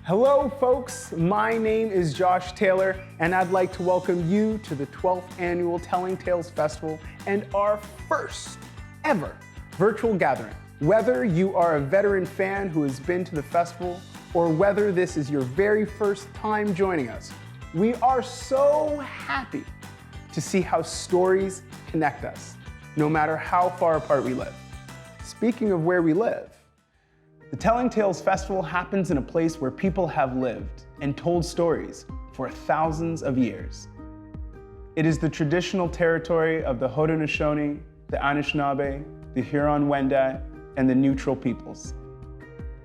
Hello folks, my name is Josh Taylor and I'd like to welcome you to the 12th Annual Telling Tales Festival and our first ever virtual gathering. Whether you are a veteran fan who has been to the festival or whether this is your very first time joining us, we are so happy to see how stories connect us, no matter how far apart we live. Speaking of where we live, the Telling Tales Festival happens in a place where people have lived and told stories for thousands of years. It is the traditional territory of the Haudenosaunee, the Anishinaabe, the Huron-Wendat, and the Neutral peoples.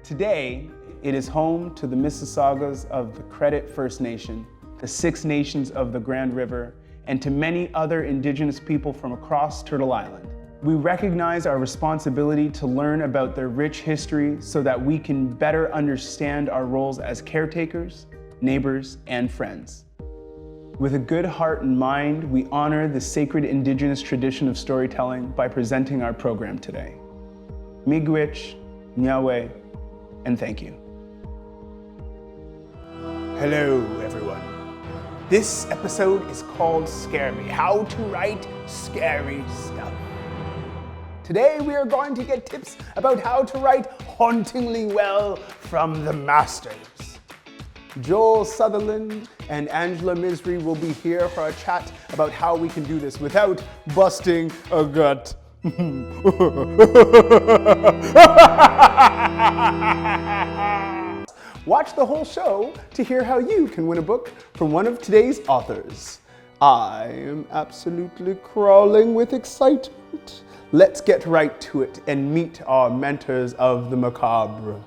Today, it is home to the Mississaugas of the Credit First Nation, the Six Nations of the Grand River, and to many other Indigenous people from across Turtle Island. We recognize our responsibility to learn about their rich history so that we can better understand our roles as caretakers, neighbors, and friends. With a good heart and mind, we honor the sacred Indigenous tradition of storytelling by presenting our program today. Miigwech, Nyawe, and thank you. Hello, everyone. This episode is called Scare Me, How to Write Scary Stuff. Today we are going to get tips about how to write hauntingly well from the masters. Joel Sutherland and Angela Misri will be here for a chat about how we can do this without busting a gut. Watch the whole show to hear how you can win a book from one of today's authors. I am absolutely crawling with excitement. Let's get right to it and meet our mentors of the macabre.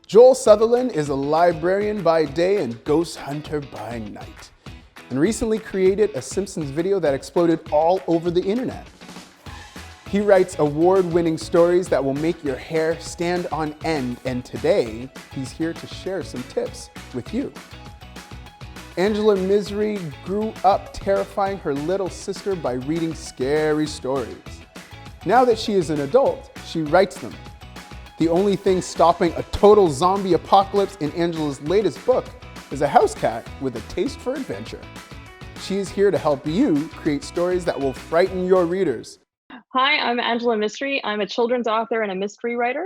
Joel Sutherland is a librarian by day and ghost hunter by night, and recently created a Simpsons video that exploded all over the internet. He writes award-winning stories that will make your hair stand on end, and today he's here to share some tips with you. Angela Misri grew up terrifying her little sister by reading scary stories. Now that she is an adult, she writes them. The only thing stopping a total zombie apocalypse in Angela's latest book is a house cat with a taste for adventure. She is here to help you create stories that will frighten your readers. Hi, I'm Angela Misri. I'm a children's author and a mystery writer.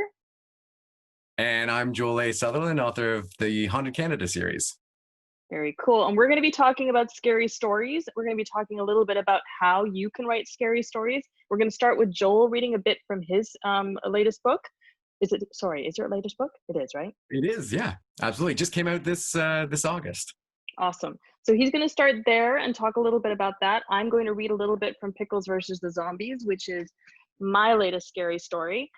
And I'm Joel A. Sutherland, author of the Haunted Canada series. Very cool. And we're going to be talking about scary stories. We're going to be talking a little bit about how you can write scary stories. We're going to start with Joel reading a bit from his latest book. Is your latest book? It is, right? It is, yeah, absolutely. Just came out this August. Awesome. So he's going to start there and talk a little bit about that. I'm going to read a little bit from Pickles versus the Zombies, which is my latest scary story.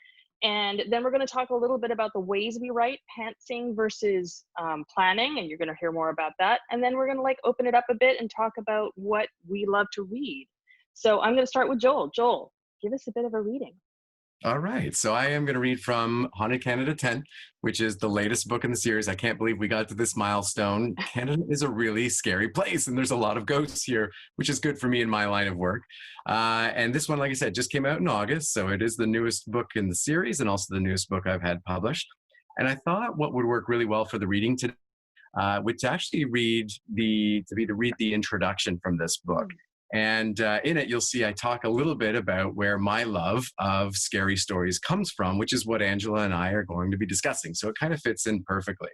And then we're going to talk a little bit about the ways we write, pantsing versus planning, and you're going to hear more about that. And then we're going to open it up a bit and talk about what we love to read. So I'm going to start with Joel. Joel, give us a bit of a reading. All right, so I am going to read from Haunted Canada 10, which is the latest book in the series. I can't believe we got to this milestone. Canada is a really scary place, and there's a lot of ghosts here, which is good for me in my line of work. And this one, like I said, just came out in August, so it is the newest book in the series and also the newest book I've had published. And I thought what would work really well for the reading today would to actually read the introduction from this book. And in it, you'll see I talk a little bit about where my love of scary stories comes from, which is what Angela and I are going to be discussing. So it kind of fits in perfectly.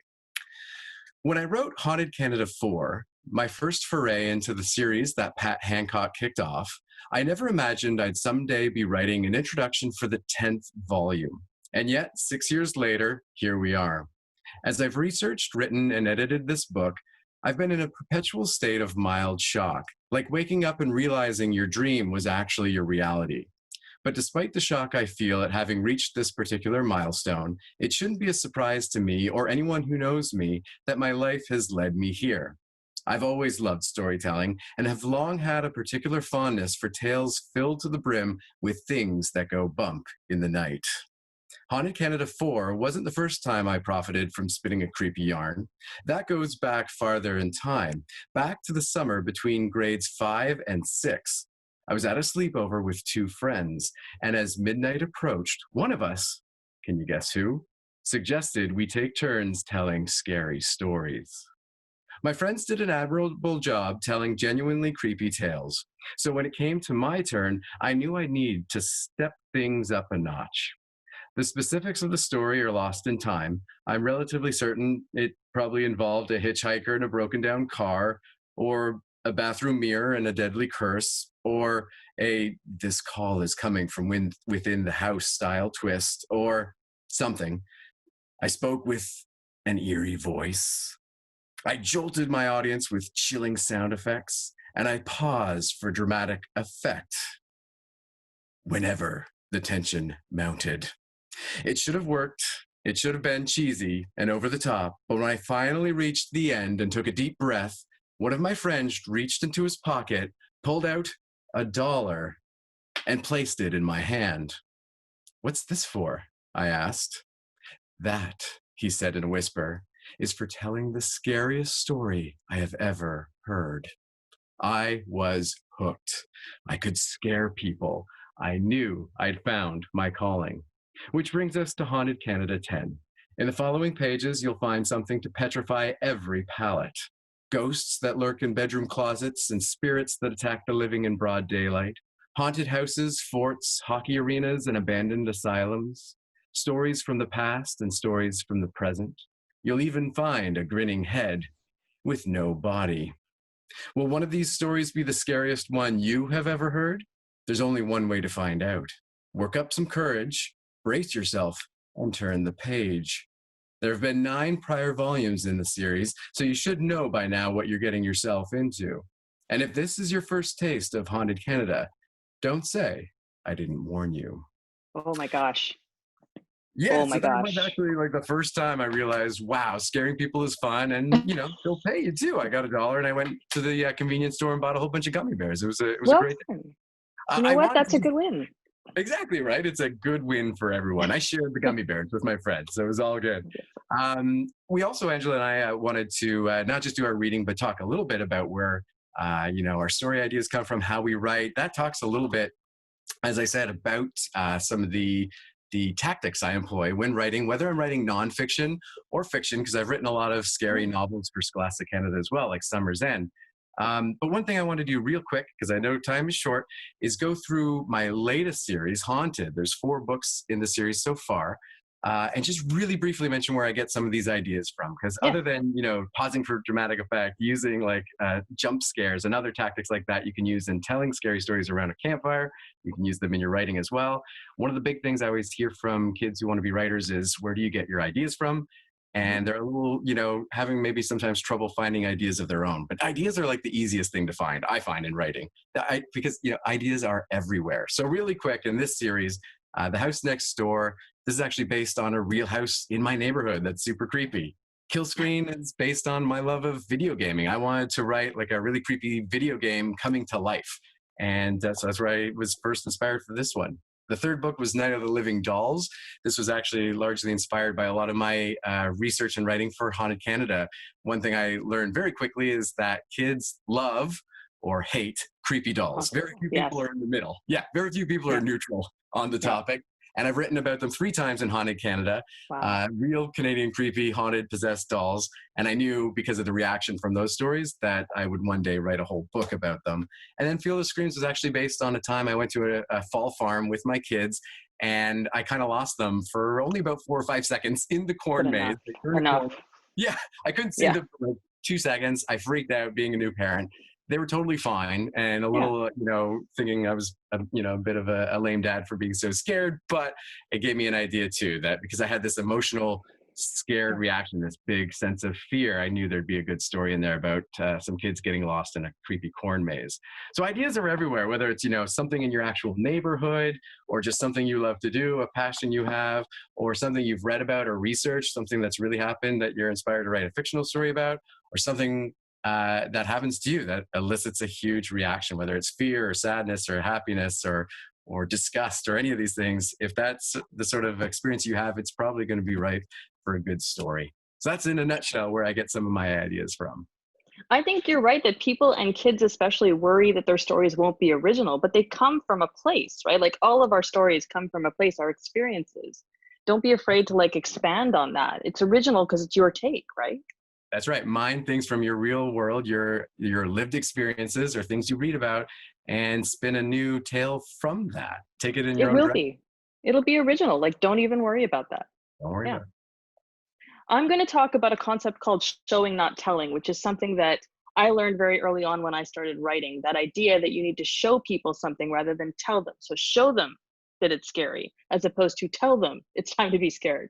When I wrote Haunted Canada 4, my first foray into the series that Pat Hancock kicked off, I never imagined I'd someday be writing an introduction for the 10th volume. And yet, 6 years later, here we are. As I've researched, written, and edited this book, I've been in a perpetual state of mild shock, like waking up and realizing your dream was actually your reality. But despite the shock I feel at having reached this particular milestone, it shouldn't be a surprise to me or anyone who knows me that my life has led me here. I've always loved storytelling and have long had a particular fondness for tales filled to the brim with things that go bump in the night. Haunted Canada 4 wasn't the first time I profited from spitting a creepy yarn. That goes back farther in time, back to the summer between grades 5 and 6. I was at a sleepover with two friends, and as midnight approached, one of us, can you guess who, suggested we take turns telling scary stories. My friends did an admirable job telling genuinely creepy tales. So when it came to my turn, I knew I'd need to step things up a notch. The specifics of the story are lost in time. I'm relatively certain it probably involved a hitchhiker and a broken down car, or a bathroom mirror and a deadly curse, or a "this call is coming from within the house" style twist, or something. I spoke with an eerie voice. I jolted my audience with chilling sound effects, and I paused for dramatic effect whenever the tension mounted. It should have worked. It should have been cheesy and over the top. But when I finally reached the end and took a deep breath, one of my friends reached into his pocket, pulled out $1, and placed it in my hand. "What's this for?" I asked. "That," he said in a whisper, "is for telling the scariest story I have ever heard." I was hooked. I could scare people. I knew I'd found my calling. Which brings us to Haunted Canada 10. In the following pages, you'll find something to petrify every palate. Ghosts that lurk in bedroom closets and spirits that attack the living in broad daylight. Haunted houses, forts, hockey arenas, and abandoned asylums. Stories from the past and stories from the present. You'll even find a grinning head with no body. Will one of these stories be the scariest one you have ever heard? There's only one way to find out. Work up some courage, brace yourself, and turn the page. There have been 9 prior volumes in the series, so you should know by now what you're getting yourself into. And if this is your first taste of Haunted Canada, don't say I didn't warn you. Oh my gosh. Yeah, Oh my so that was gosh. actually like the first time I realized, wow, scaring people is fun, and they'll pay you too. I got $1, and I went to the convenience store and bought a whole bunch of gummy bears. It was a Well, great thing. you know I what? wanted That's a to good win. exactly right. It's a good win for everyone. I shared the gummy bears with my friends, so it was all good. We also, Angela and I, wanted to not just do our reading, but talk a little bit about where our story ideas come from, how we write. That talks a little bit, as I said, about some of the tactics I employ when writing, whether I'm writing nonfiction or fiction, because I've written a lot of scary novels for Scholastic Canada as well, like Summer's End. But one thing I want to do real quick, because I know time is short, is go through my latest series, Haunted. There's 4 books in the series so far. And just really briefly mention where I get some of these ideas from. Because other than, pausing for dramatic effect, using like jump scares and other tactics like that you can use in telling scary stories around a campfire. You can use them in your writing as well. One of the big things I always hear from kids who want to be writers is, where do you get your ideas from? And they're a little, having maybe sometimes trouble finding ideas of their own. But ideas are like the easiest thing to find, I find, in writing. Because ideas are everywhere. So really quick, in this series, The House Next Door, this is actually based on a real house in my neighborhood that's super creepy. Kill Screen is based on my love of video gaming. I wanted to write like a really creepy video game coming to life. And so that's where I was first inspired for this one. The third book was Night of the Living Dolls. This was actually largely inspired by a lot of my research and writing for Haunted Canada. One thing I learned very quickly is that kids love or hate creepy dolls. Very few people are in the middle. Yeah, very few people are neutral on the topic. And I've written about them 3 times in Haunted Canada. Wow. Real Canadian creepy, haunted, possessed dolls. And I knew, because of the reaction from those stories, that I would one day write a whole book about them. And then Feel the Screams was actually based on a time I went to a fall farm with my kids, and I kind of lost them for only about 4 or 5 seconds in the corn maze. Enough. Yeah, I couldn't see them for like 2 seconds. I freaked out being a new parent. They were totally fine, and a little, thinking I was, a bit of a lame dad for being so scared, but it gave me an idea too, that because I had this emotional, scared reaction, this big sense of fear, I knew there'd be a good story in there about some kids getting lost in a creepy corn maze. So ideas are everywhere, whether it's, something in your actual neighborhood, or just something you love to do, a passion you have, or something you've read about or researched, something that's really happened that you're inspired to write a fictional story about, or something that happens to you that elicits a huge reaction, whether it's fear or sadness or happiness or disgust or any of these things. If that's the sort of experience you have, it's probably going to be right for a good story. So that's in a nutshell where I get some of my ideas from. I think you're right that people, and kids especially, worry that their stories won't be original, but they come from a place, right? Like all of our stories come from a place, our experiences. don't be afraid to like expand on that. It's original because it's your take, right? That's right. Mine things from your real world, your lived experiences or things you read about, and spin a new tale from that. Take it in your It own will direction. be. It'll be original. Like, don't even worry about that. Don't worry Yeah. about it. I'm going to talk about a concept called showing, not telling, which is something that I learned very early on when I started writing. That idea that you need to show people something rather than tell them. So show them that it's scary, as opposed to tell them it's time to be scared.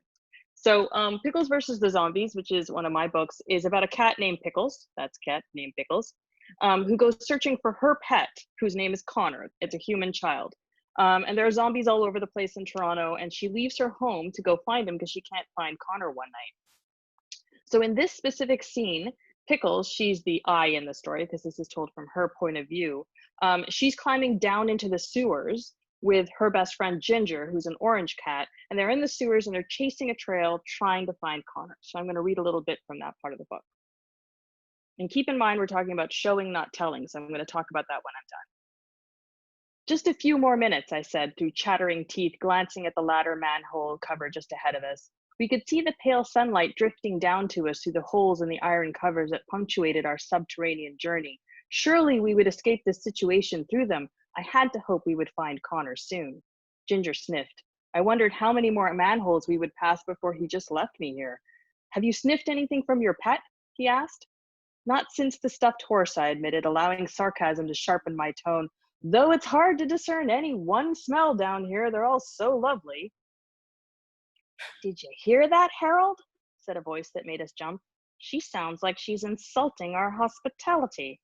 So Pickles versus the Zombies, which is one of my books, is about a cat named Pickles. That's a cat named Pickles, who goes searching for her pet, whose name is Connor. It's a human child. And there are zombies all over the place in Toronto, and she leaves her home to go find him because she can't find Connor one night. So in this specific scene, Pickles, she's the I in the story because this is told from her point of view. She's climbing down into the sewers with her best friend Ginger, who's an orange cat, and they're in the sewers and they're chasing a trail trying to find Connor. So I'm going to read a little bit from that part of the book. And keep in mind, we're talking about showing, not telling, so I'm going to talk about that when I'm done. Just a few more minutes, I said, through chattering teeth, glancing at the ladder manhole cover just ahead of us. We could see the pale sunlight drifting down to us through the holes in the iron covers that punctuated our subterranean journey. Surely we would escape this situation through them. I had to hope we would find Connor soon. Ginger sniffed. I wondered how many more manholes we would pass before he just left me here. Have you sniffed anything from your pet? He asked. Not since the stuffed horse, I admitted, allowing sarcasm to sharpen my tone. Though it's hard to discern any one smell down here, they're all so lovely. Did you hear that, Harold? Said a voice that made us jump. She sounds like she's insulting our hospitality.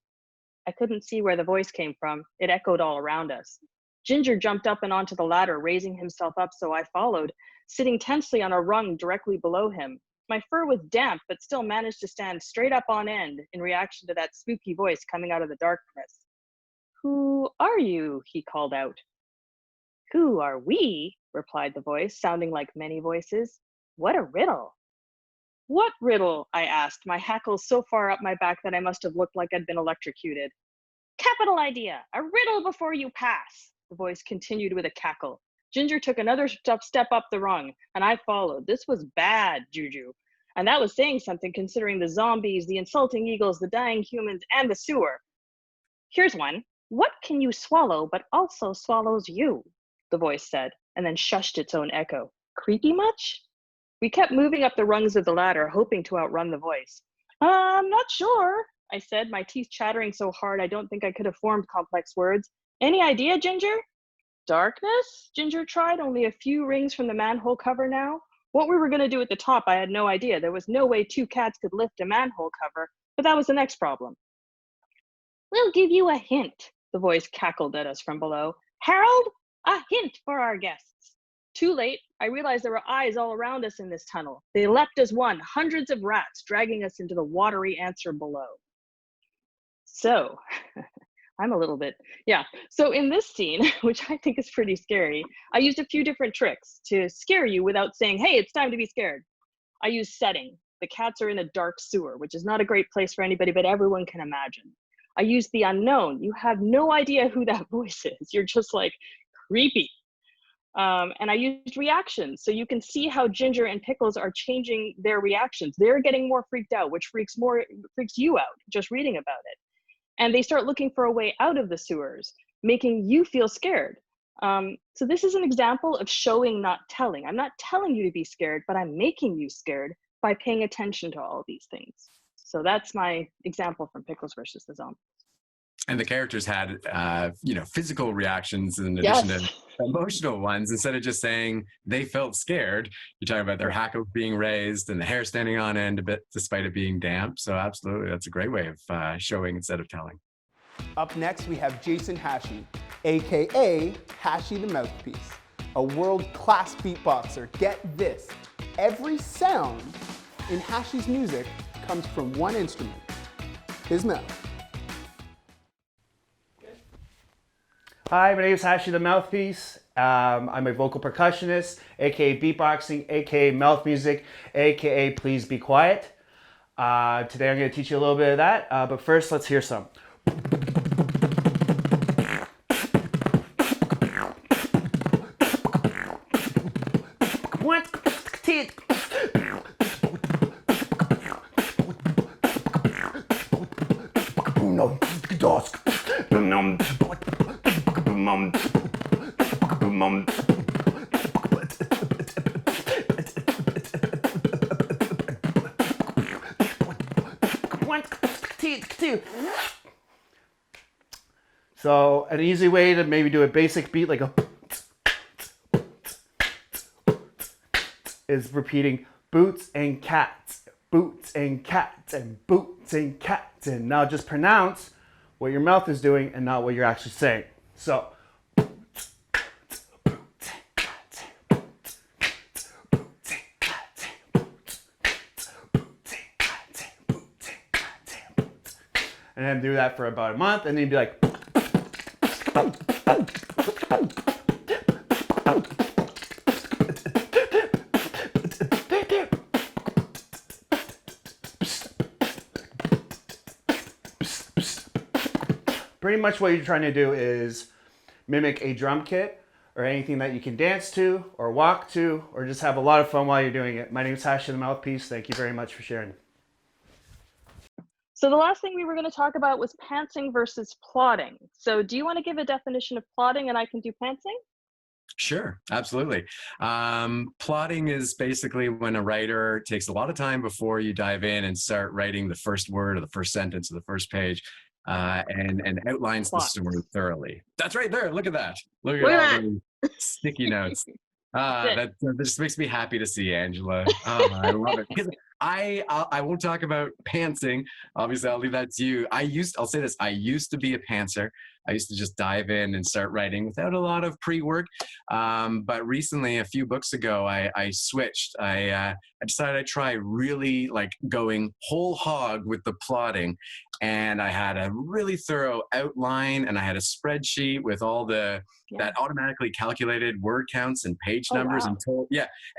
I couldn't see where the voice came from. It echoed all around us. Ginger jumped up and onto the ladder, raising himself up, so I followed, sitting tensely on a rung directly below him. My fur was damp, but still managed to stand straight up on end in reaction to that spooky voice coming out of the darkness. Who are you? He called out. Who are we? Replied the voice, sounding like many voices. What a riddle. What riddle? I asked, my hackles so far up my back that I must have looked like I'd been electrocuted. Capital idea! A riddle before you pass! The voice continued with a cackle. Ginger took another step up the rung, and I followed. This was bad juju. And that was saying something considering the zombies, the insulting eagles, the dying humans, and the sewer. Here's one. What can you swallow but also swallows you? The voice said, and then shushed its own echo. Creepy much? We kept moving up the rungs of the ladder, hoping to outrun the voice. I'm not sure, I said, my teeth chattering so hard I don't think I could have formed complex words. Any idea, Ginger? Darkness? Ginger tried, only a few rings from the manhole cover now. What we were going to do at the top, I had no idea. There was no way two cats could lift a manhole cover, but that was the next problem. We'll give you a hint, the voice cackled at us from below. Harold, a hint for our guests. Too late, I realized there were eyes all around us in this tunnel. They leapt as one, hundreds of rats dragging us into the watery answer below. So, I'm a little bit, yeah. So in this scene, which I think is pretty scary, I used a few different tricks to scare you without saying, hey, it's time to be scared. I used setting. The cats are in a dark sewer, which is not a great place for anybody, but everyone can imagine. I used the unknown. You have no idea who that voice is. You're just like, creepy. And I used reactions. So you can see how Ginger and Pickles are changing their reactions. They're getting more freaked out, which freaks you out just reading about it. And they start looking for a way out of the sewers, making you feel scared. So this is an example of showing, not telling. I'm not telling you to be scared, but I'm making you scared by paying attention to all these things. So that's my example from Pickles versus the Zombies. And the characters had, physical reactions in addition to emotional ones. Instead of just saying they felt scared, you're talking about their hackles being raised and the hair standing on end a bit, despite it being damp. So absolutely, that's a great way of showing instead of telling. Up next, we have Jason Hashi, AKA Hashi the Mouthpiece, a world-class beatboxer. Get this, every sound in Hashi's music comes from one instrument, his mouth. Hi, my name is Hashi the Mouthpiece. I'm a vocal percussionist, aka beatboxing, aka mouth music, aka please be quiet. Today I'm going to teach you a little bit of that, but first let's hear some. What? So an easy way to maybe do a basic beat like a is repeating boots and cats, boots and cats, and boots and cats. And now just pronounce what your mouth is doing and not what you're actually saying. So boots, boots, boots and cats, boots, boots and cats, boots, boots and cats, boots and cats, boots. And then do that for about a month, and then you'd be like pretty much what you're trying to do is mimic a drum kit or anything that you can dance to or walk to or just have a lot of fun while you're doing it. My name is Hash the Mouthpiece. Thank you very much for sharing. So the last thing we were going to talk about was pantsing versus plotting. So do you want to give a definition of plotting and I can do pantsing? Sure, absolutely. Plotting is basically when a writer takes a lot of time before you dive in and start writing the first word or the first sentence of the first page and outlines the story thoroughly. That's right there. Look at that. Look at all the sticky notes. That just makes me happy to see, Angela. I love it. Because I won't talk about pantsing. Obviously, I'll leave that to you. I'll say this. I used to be a pantser. I used to just dive in and start writing without a lot of pre-work. But recently, a few books ago, I switched. I decided I'd try really like going whole hog with the plotting. And I had a really thorough outline and I had a spreadsheet with all that automatically calculated word counts and page numbers and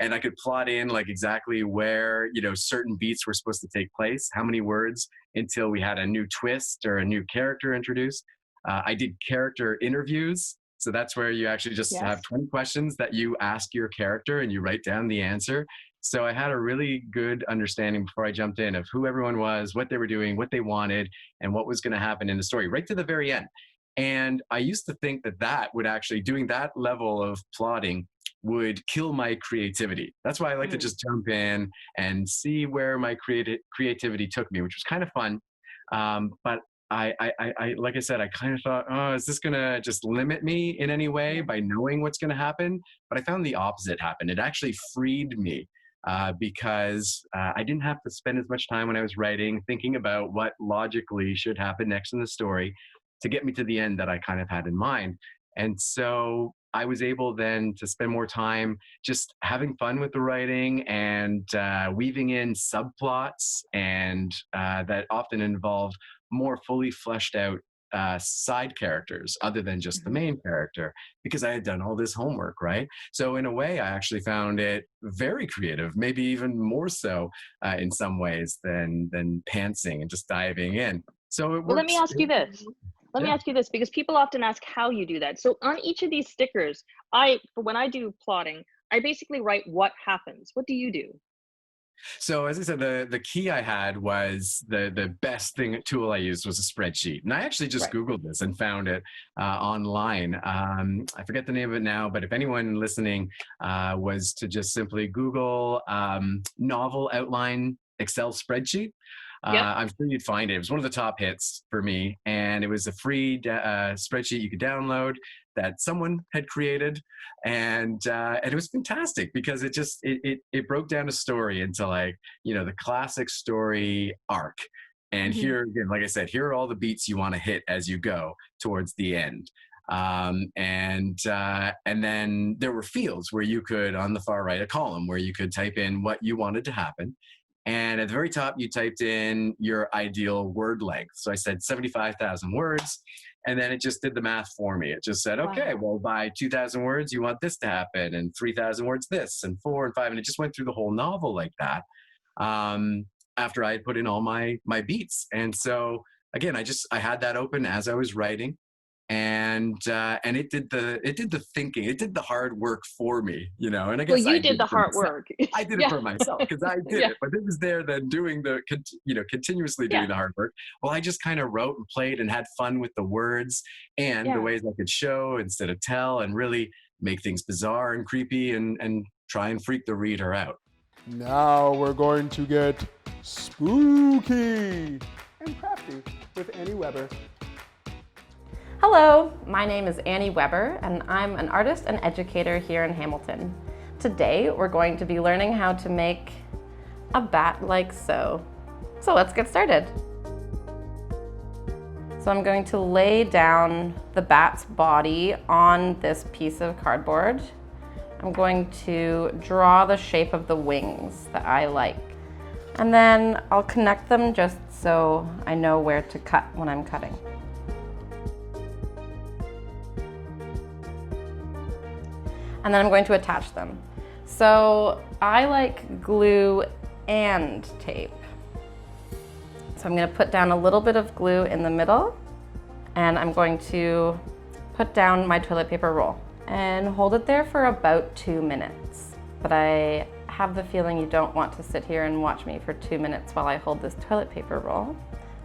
and I could plot in like exactly where, certain beats were supposed to take place, how many words until we had a new twist or a new character introduced. I did character interviews. So that's where you actually just have 20 questions that you ask your character and you write down the answer. So I had a really good understanding before I jumped in of who everyone was, what they were doing, what they wanted, and what was going to happen in the story right to the very end. And I used to think that would actually, doing that level of plotting would kill my creativity. That's why I like to just jump in and see where my creativity took me, which was kind of fun. But I like I said, I kind of thought, oh, is this going to just limit me in any way by knowing what's going to happen? But I found the opposite happen. It actually freed me because I didn't have to spend as much time when I was writing thinking about what logically should happen next in the story to get me to the end that I kind of had in mind. And so I was able then to spend more time just having fun with the writing and weaving in subplots and that often involve more fully fleshed out side characters other than just the main character, because I had done all this homework, right? So in a way, I actually found it very creative, maybe even more so in some ways than pantsing and just diving in. So it works. Let me ask you this. Let me ask you this, because people often ask how you do that. So on each of these stickers, when I do plotting, I basically write what happens. What do you do? So as I said, the key I had was the best tool I used was a spreadsheet. And I actually just Googled this and found it online. I forget the name of it now, but if anyone listening was to just simply Google novel outline Excel spreadsheet, I'm sure you'd find it. It was one of the top hits for me. And it was a free spreadsheet you could download that someone had created. And it was fantastic because it broke down a story into the classic story arc. And here again, like I said, here are all the beats you want to hit as you go towards the end. And then there were fields where you could, on the far right, a column where you could type in what you wanted to happen. And at the very top, you typed in your ideal word length. So I said 75,000 words. And then it just did the math for me. It just said, okay, well, by 2,000 words, you want this to happen. And 3,000 words, this, and 4 and 5. And it just went through the whole novel like that after I had put in all my beats. And so, again, I had that open as I was writing. and it did the thinking. It did the hard work for me, And I Well, guess you I did the it for hard myself. work. I did it for myself because I did Yeah. it, but it was there then doing continuously doing the hard work. Well, I just kind of wrote and played and had fun with the words and the ways I could show instead of tell, and really make things bizarre and creepy and try and freak the reader out. Now we're going to get spooky and crafty with Annie Weber. Hello, my name is Annie Weber, and I'm an artist and educator here in Hamilton. Today, we're going to be learning how to make a bat like so. So let's get started. So I'm going to lay down the bat's body on this piece of cardboard. I'm going to draw the shape of the wings that I like. And then I'll connect them just so I know where to cut when I'm cutting. And then I'm going to attach them. So I like glue and tape. So I'm going to put down a little bit of glue in the middle, and I'm going to put down my toilet paper roll and hold it there for about 2 minutes. But I have the feeling you don't want to sit here and watch me for 2 minutes while I hold this toilet paper roll.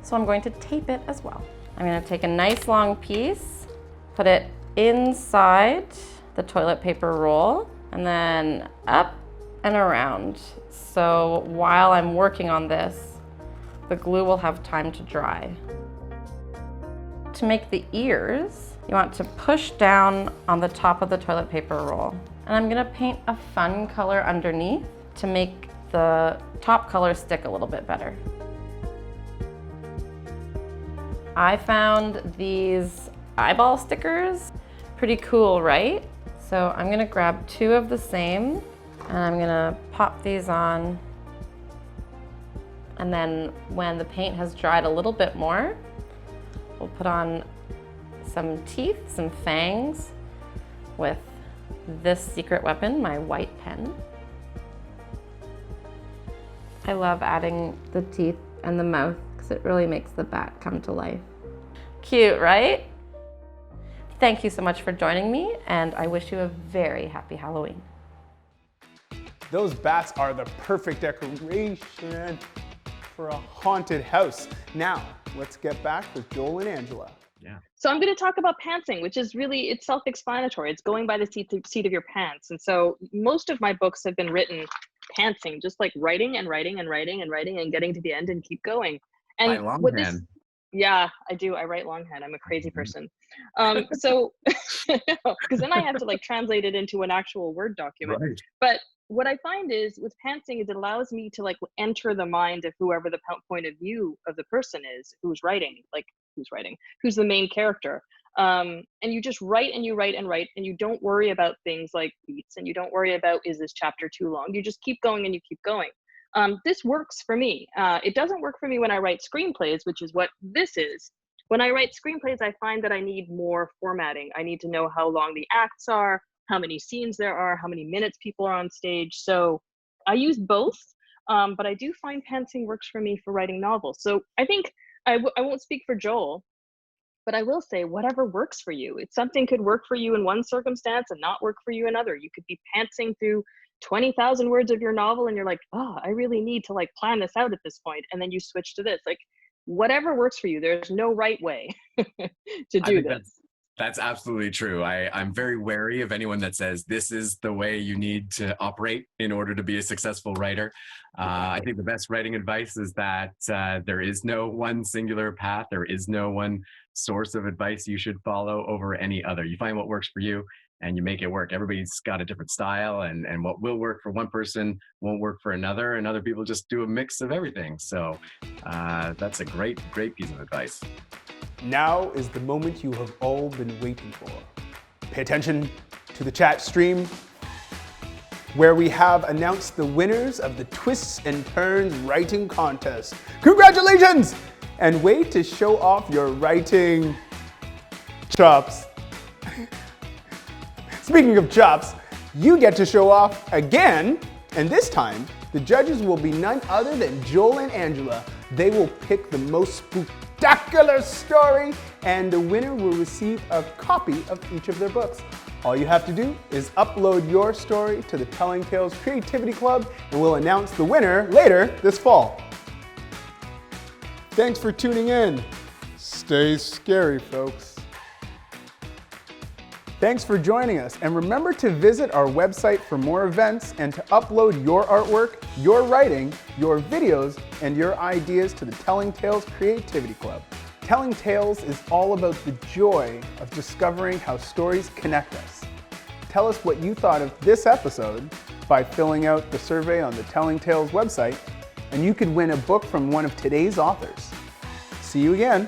So I'm going to tape it as well. I'm going to take a nice long piece, put it inside the toilet paper roll, and then up and around. So while I'm working on this, the glue will have time to dry. To make the ears, you want to push down on the top of the toilet paper roll. And I'm gonna paint a fun color underneath to make the top color stick a little bit better. I found these eyeball stickers pretty cool, right? So I'm gonna grab 2 of the same, and I'm gonna pop these on. And then when the paint has dried a little bit more, we'll put on some teeth, some fangs, with this secret weapon, my white pen. I love adding the teeth and the mouth because it really makes the bat come to life. Cute, right? Thank you so much for joining me, and I wish you a very happy Halloween. Those bats are the perfect decoration for a haunted house. Now, let's get back with Joel and Angela. Yeah. So I'm going to talk about pantsing, which is really, it's self-explanatory. It's going by the seat of your pants. And so most of my books have been written pantsing, just like writing and writing and writing and writing and getting to the end and keep going. And by longhand. Yeah, I do. I write longhand. I'm a crazy person. So, because then I have to like translate it into an actual Word document. Right. But what I find is with pantsing is it allows me to like enter the mind of whoever the point of view of the person is who's writing, who's the main character. And you just write and you write and write, and you don't worry about things like beats, and you don't worry about, is this chapter too long? You just keep going and you keep going. This works for me. It doesn't work for me when I write screenplays, which is what this is. When I write screenplays, I find that I need more formatting. I need to know how long the acts are, how many scenes there are, how many minutes people are on stage. So I use both, but I do find pantsing works for me for writing novels. So I think I won't speak for Joel, but I will say whatever works for you. It's something could work for you in one circumstance and not work for you in another. You could be pantsing through 20,000 words of your novel and you're like, oh, I really need to like plan this out at this point. And then you switch to this, like whatever works for you. There's no right way to do this. That's absolutely true. I'm very wary of anyone that says this is the way you need to operate in order to be a successful writer. I think the best writing advice is that there is no one singular path. There is no one source of advice you should follow over any other. You find what works for you and you make it work. Everybody's got a different style, and what will work for one person won't work for another, and other people just do a mix of everything. So that's a great piece of advice. Now is the moment you have all been waiting for. Pay attention to the chat stream, where we have announced the winners of the Twists and Turns Writing Contest. Congratulations! And wait to show off your writing chops. Speaking of chops, you get to show off again, and this time, the judges will be none other than Joel and Angela. They will pick the most spooktacular story, and the winner will receive a copy of each of their books. All you have to do is upload your story to the Telling Tales Creativity Club, and we'll announce the winner later this fall. Thanks for tuning in. Stay scary, folks. Thanks for joining us, and remember to visit our website for more events and to upload your artwork, your writing, your videos, and your ideas to the Telling Tales Creativity Club. Telling Tales is all about the joy of discovering how stories connect us. Tell us what you thought of this episode by filling out the survey on the Telling Tales website, and you could win a book from one of today's authors. See you again.